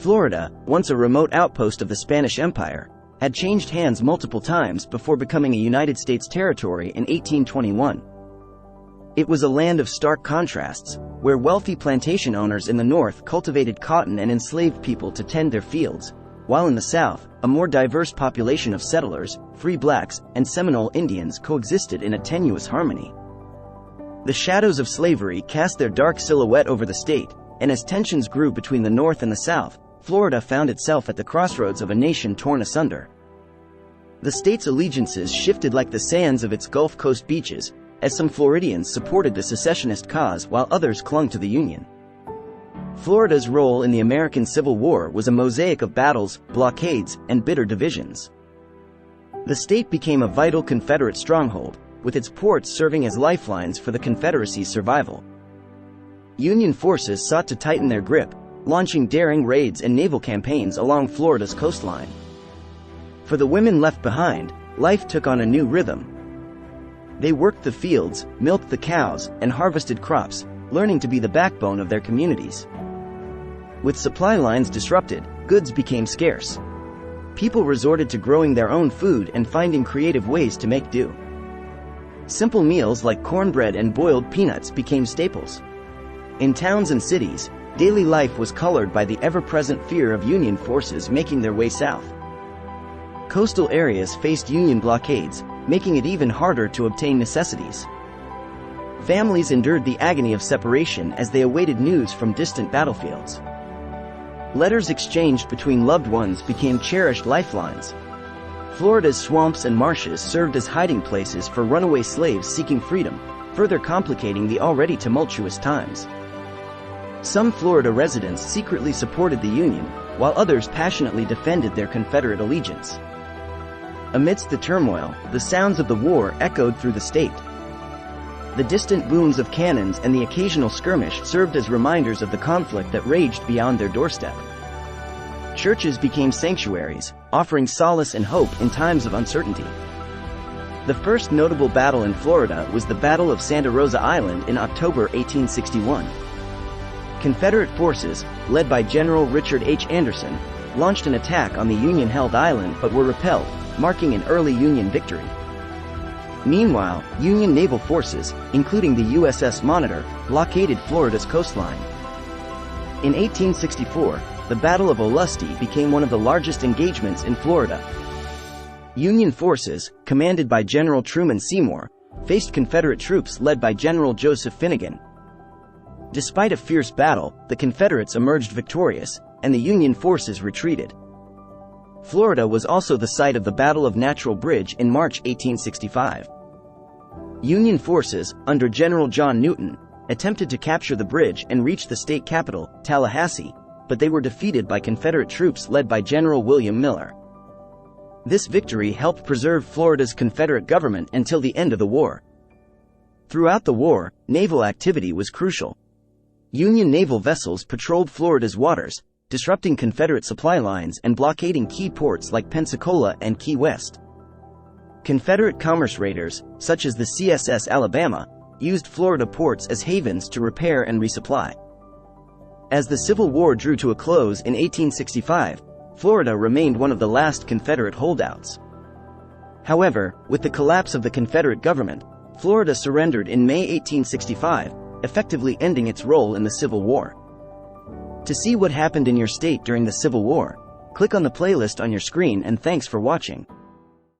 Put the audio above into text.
Florida, once a remote outpost of the Spanish Empire, had changed hands multiple times before becoming a United States territory in 1821. It was a land of stark contrasts, where wealthy plantation owners in the north cultivated cotton and enslaved people to tend their fields, while in the south, a more diverse population of settlers, free blacks, and Seminole Indians coexisted in a tenuous harmony. The shadows of slavery cast their dark silhouette over the state, and as tensions grew between the North and the South, Florida found itself at the crossroads of a nation torn asunder. The state's allegiances shifted like the sands of its Gulf Coast beaches, as some Floridians supported the secessionist cause while others clung to the Union. Florida's role in the American Civil War was a mosaic of battles, blockades, and bitter divisions. The state became a vital Confederate stronghold, with its ports serving as lifelines for the Confederacy's survival. Union forces sought to tighten their grip, launching daring raids and naval campaigns along Florida's coastline. For the women left behind, life took on a new rhythm. They worked the fields, milked the cows, and harvested crops, learning to be the backbone of their communities. With supply lines disrupted, goods became scarce. People resorted to growing their own food and finding creative ways to make do. Simple meals like cornbread and boiled peanuts became staples. In towns and cities, daily life was colored by the ever-present fear of Union forces making their way south. Coastal areas faced Union blockades, making it even harder to obtain necessities. Families endured the agony of separation as they awaited news from distant battlefields. Letters exchanged between loved ones became cherished lifelines. Florida's swamps and marshes served as hiding places for runaway slaves seeking freedom, further complicating the already tumultuous times. Some Florida residents secretly supported the Union, while others passionately defended their Confederate allegiance. Amidst the turmoil, the sounds of the war echoed through the state. The distant booms of cannons and the occasional skirmish served as reminders of the conflict that raged beyond their doorstep. Churches became sanctuaries, offering solace and hope in times of uncertainty. The first notable battle in Florida was the Battle of Santa Rosa Island in October 1861. Confederate forces, led by General Richard H. Anderson, launched an attack on the Union-held island but were repelled, marking an early Union victory. Meanwhile, Union naval forces, including the USS Monitor, blockaded Florida's coastline. In 1864, the Battle of Olustee became one of the largest engagements in Florida. Union forces, commanded by General Truman Seymour, faced Confederate troops led by General Joseph Finigan. Despite a fierce battle, the Confederates emerged victorious, and the Union forces retreated. Florida was also the site of the Battle of Natural Bridge in March 1865. Union forces, under General John Newton, attempted to capture the bridge and reach the state capital, Tallahassee, but they were defeated by Confederate troops led by General William Miller. This victory helped preserve Florida's Confederate government until the end of the war. Throughout the war, naval activity was crucial. Union naval vessels patrolled Florida's waters, disrupting Confederate supply lines and blockading key ports like Pensacola and Key West. Confederate commerce raiders, such as the CSS Alabama, used Florida ports as havens to repair and resupply. As the Civil War drew to a close in 1865, Florida remained one of the last Confederate holdouts. However, with the collapse of the Confederate government, Florida surrendered in May 1865, effectively ending its role in the Civil War. To see what happened in your state during the Civil War, click on the playlist on your screen and thanks for watching.